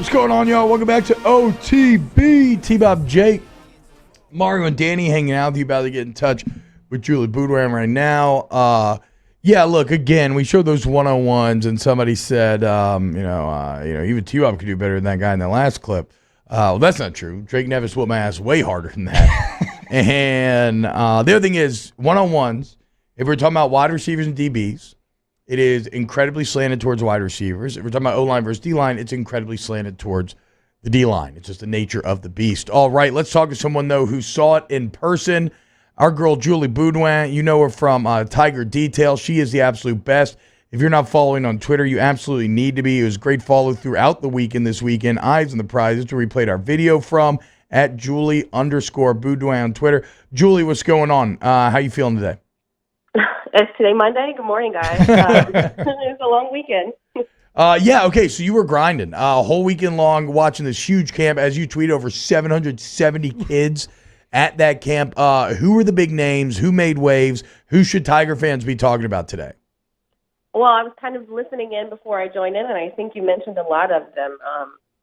What's going on, y'all? Welcome back to OTB. T-Bob, Jake, Mario, and Danny hanging out with you. About to get in touch with Julie Boudwin right now. Yeah, look, again, we showed those 101s, and somebody said, even T-Bob could do better than that guy in the last clip. Well, that's not true. Drake Nevis whooped my ass way harder than that. And the other thing is, 101s, if we're talking about wide receivers and DBs, it is incredibly slanted towards wide receivers. If we're talking about O-line versus D-line, it's incredibly slanted towards the D-line. It's just the nature of the beast. All right, let's talk to someone, though, who saw it in person. Our girl, Julie Boudwin, you know her from Tiger Details. She is the absolute best. If you're not following on Twitter, you absolutely need to be. It was great follow throughout the weekend this weekend. Eyes on the prize. That's where we played our video from, at Julie_Boudwin on Twitter. Julie, what's going on? How you feeling today? It's today Monday. Good morning, guys. It was a long weekend. Okay, so you were grinding a whole weekend long watching this huge camp. As you tweet, over 770 kids at that camp. Who were the big names? Who made waves? Who should Tiger fans be talking about today? Well, I was kind of listening in before I joined in, and I think you mentioned a lot of them.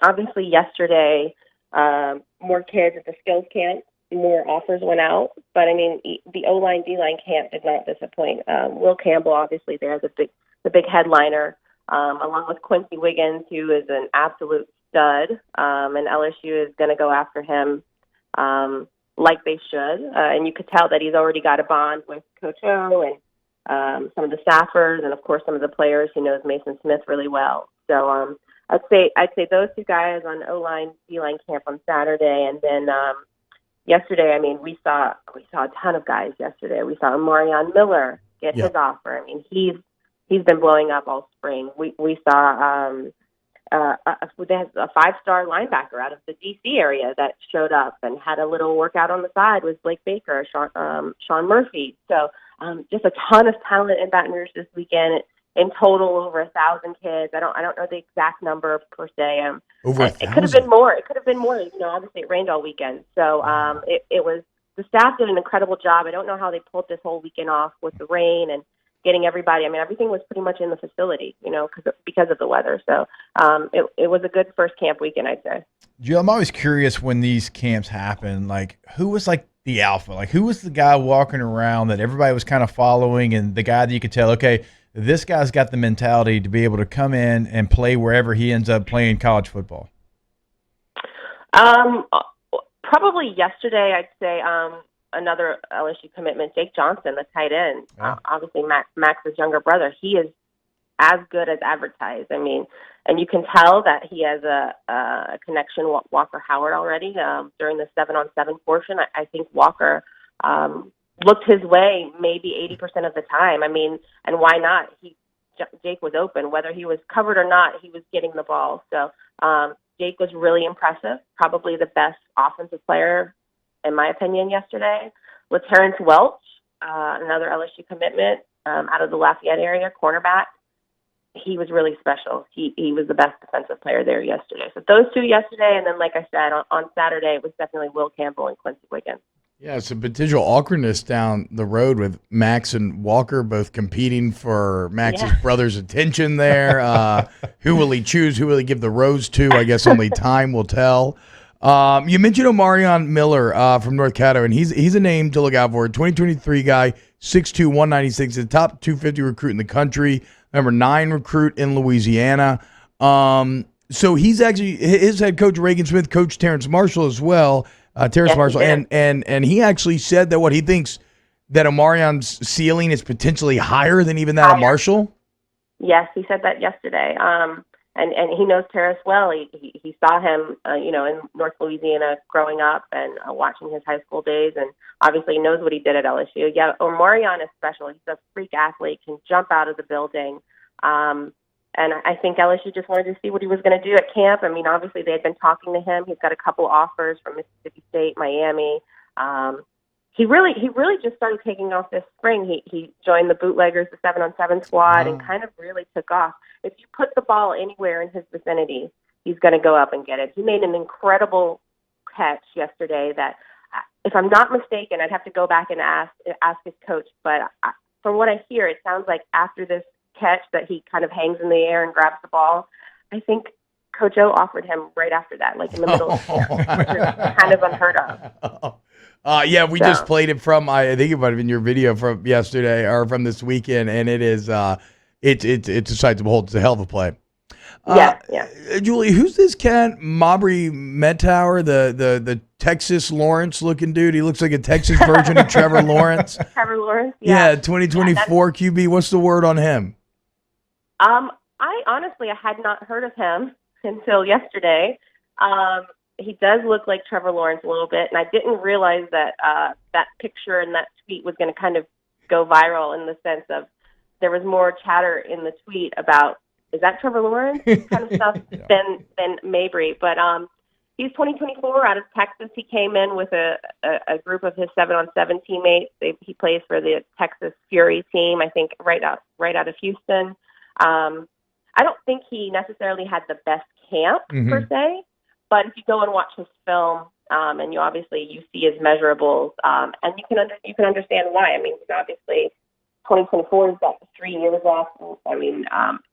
Obviously, yesterday, more kids at the skills camp. More offers went out, but I mean the O-line D-line camp did not disappoint. Will Campbell, obviously, there the big headliner, along with Quency Wiggins, who is an absolute stud, and LSU is going to go after him like they should. And you could tell that he's already got a bond with Coach O and some of the staffers, and of course some of the players. He knows Mason Smith really well. So I'd say those two guys on O-line D-line camp on Saturday, and then. Yesterday, I mean, we saw a ton of guys yesterday. We saw Omarion Miller get his offer. I mean, he's been blowing up all spring. We saw they had a 5-star linebacker out of the D.C. area that showed up and had a little workout on the side with Blake Baker, Sean Murphy. So just a ton of talent in Baton Rouge this weekend. In total, over 1,000 kids. I don't know the exact number per se. Over 1,000. It could have been more. It could have been more. Obviously it rained all weekend, so it was. The staff did an incredible job. I don't know how they pulled this whole weekend off with the rain and getting everybody. I mean, everything was pretty much in the facility, because of the weather. So it was a good first camp weekend, I'd say. Jill, I'm always curious when these camps happen. Like, who was like the alpha? Like, who was the guy walking around that everybody was kind of following, and the guy that you could tell, okay, this guy's got the mentality to be able to come in and play wherever he ends up playing college football? Probably yesterday, I'd say another LSU commitment, Jake Johnson, the tight end. Yeah. Obviously, Max's younger brother. He is as good as advertised. I mean, and you can tell that he has a connection with Walker Howard already. During the 7-on-7 portion, I think Walker looked his way maybe 80% of the time. I mean, and why not? Jake was open. Whether he was covered or not, he was getting the ball. So Jake was really impressive, probably the best offensive player, in my opinion, yesterday. With Terrence Welch, another LSU commitment out of the Lafayette area, cornerback, he was really special. He was the best defensive player there yesterday. So those two yesterday, and then, like I said, on Saturday, it was definitely Will Campbell and Quency Wiggins. Yeah, some potential awkwardness down the road with Max and Walker both competing for Max's brother's attention there. Who will he choose? Who will he give the rose to? I guess only time will tell. You mentioned Omarion Miller from North Caddo, and he's a name to look out for. 2023 guy, 6'2", 196, the top 250 recruit in the country, number 9 recruit in Louisiana. So he's actually, his head coach, Reagan Smith, coached Terrence Marshall as well. Terrence Marshall, and he actually said that what he thinks that Omarion's ceiling is potentially higher than even that of Marshall. Yes, he said that yesterday. And he knows Terrence well. He saw him, in North Louisiana growing up and watching his high school days, and obviously knows what he did at LSU. Yeah, Omarion is special. He's a freak athlete, can jump out of the building. And I think LSU just wanted to see what he was going to do at camp. I mean, obviously they had been talking to him. He's got a couple offers from Mississippi State, Miami. He really just started taking off this spring. He joined the Bootleggers, the 7-on-7 squad, and kind of really took off. If you put the ball anywhere in his vicinity, he's going to go up and get it. He made an incredible catch yesterday that, if I'm not mistaken, I'd have to go back and ask his coach. But from what I hear, it sounds like after this catch that he kind of hangs in the air and grabs the ball. I think Coach O offered him right after that, like in the middle of camp, which is kind of unheard of. Yeah, we just played it from, I think it might have been your video from yesterday or from this weekend, and it is it's a sight to behold. It's a hell of a play. Yeah. Julie, who's this cat? Mabry Metauer, the Texas Lawrence looking dude. He looks like a Texas version of Trevor Lawrence. Trevor Lawrence? Yeah, 2024 QB. What's the word on him? I honestly had not heard of him until yesterday. He does look like Trevor Lawrence a little bit, and I didn't realize that that picture and that tweet was going to kind of go viral in the sense of there was more chatter in the tweet about, is that Trevor Lawrence kind of stuff than Mabry. But he's 2024 out of Texas. He came in with a group of his 7-on-7 teammates. He plays for the Texas Fury team, I think, right out of Houston. I don't think he necessarily had the best camp per se, but if you go and watch his film, and you see his measurables, and you can understand why. I mean, obviously 2024 has got 3 years left. I mean,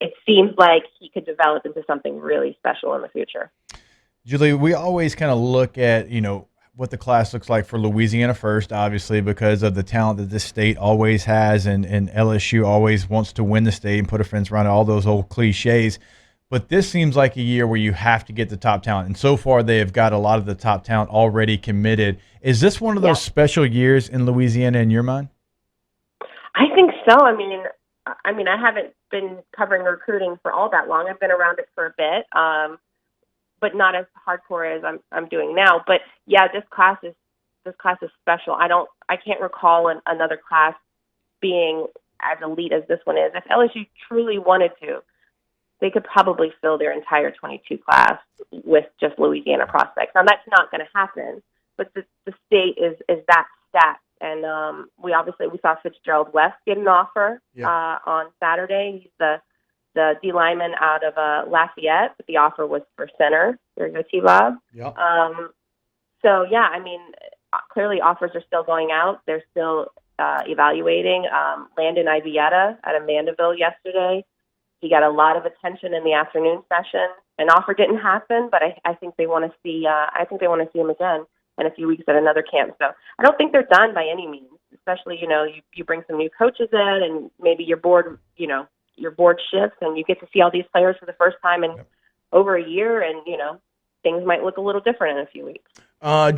it seems like he could develop into something really special in the future. Julie, we always kind of look at, what the class looks like for Louisiana first, obviously, because of the talent that this state always has, and LSU always wants to win the state and put a fence around it, all those old cliches. But this seems like a year where you have to get the top talent. And so far, they have got a lot of the top talent already committed. Is this one of those special years in Louisiana in your mind? I think so. I mean, I haven't been covering recruiting for all that long. I've been around it for a bit, but not as hardcore as I'm doing now. But yeah, this class is special. I can't recall another class being as elite as this one is. If LSU truly wanted to, they could probably fill their entire 22 class with just Louisiana prospects. Now that's not going to happen, but the state is that stacked. And we saw Fitzgerald West get an offer on Saturday. He's the D lineman out of Lafayette, but the offer was for center. There you go, T-Bob. Yeah. So, yeah, I mean, clearly offers are still going out. They're still evaluating. Landon Ivietta out of Mandeville yesterday, he got a lot of attention in the afternoon session. An offer didn't happen, but I think they want to see. I think they want to see him again in a few weeks at another camp. So I don't think they're done by any means. Especially, you bring some new coaches in, and maybe your board shifts, and you get to see all these players for the first time in over a year, and things might look a little different in a few weeks.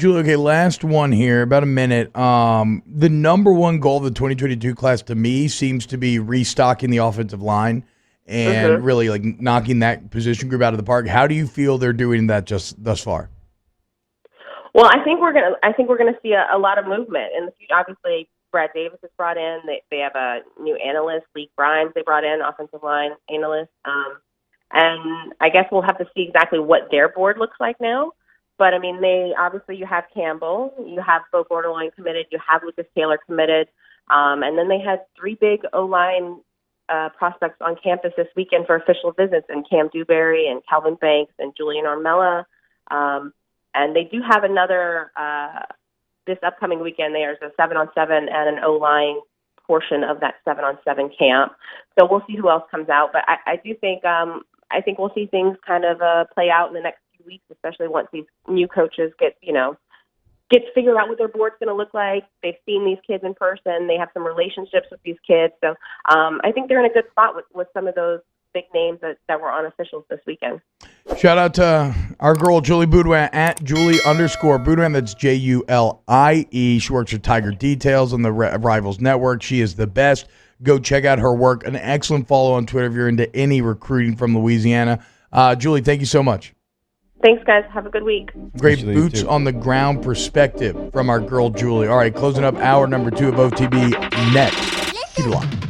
Julie, okay, last one here, about a minute. The number one goal of the 2022 class to me seems to be restocking the offensive line and really like knocking that position group out of the park. How do you feel they're doing that just thus far? Well, I think we're gonna see a lot of movement in the future. Obviously, Brad Davis is brought in. They have a new analyst, Lee Grimes. They brought in offensive line analyst, and I guess we'll have to see exactly what their board looks like now. But I mean, you have Campbell, you have Bo Borderline committed, you have Lucas Taylor committed, and then they had 3 big O-line prospects on campus this weekend for official visits, and Cam Dewberry and Calvin Banks and Julian Armella. And they do have another, this upcoming weekend, there's a 7-on-7 and an O-line portion of that 7-on-7 camp. So we'll see who else comes out. But I do think, I think we'll see things kind of play out in the next few weeks, especially once these new coaches get to figure out what their board's going to look like. They've seen these kids in person. They have some relationships with these kids. So I think they're in a good spot with some of those big names that were on officials this weekend. Shout out to our girl, Julie Boudwin, at Julie_Boudwin. That's Julie. She works with Tiger Details on the Rivals Network. She is the best. Go check out her work. An excellent follow on Twitter if you're into any recruiting from Louisiana. Julie, thank you so much. Thanks, guys. Have a good week. Great boots on the ground perspective from our girl, Julie. All right, closing up hour number 2 of OTB next. Keep it locked.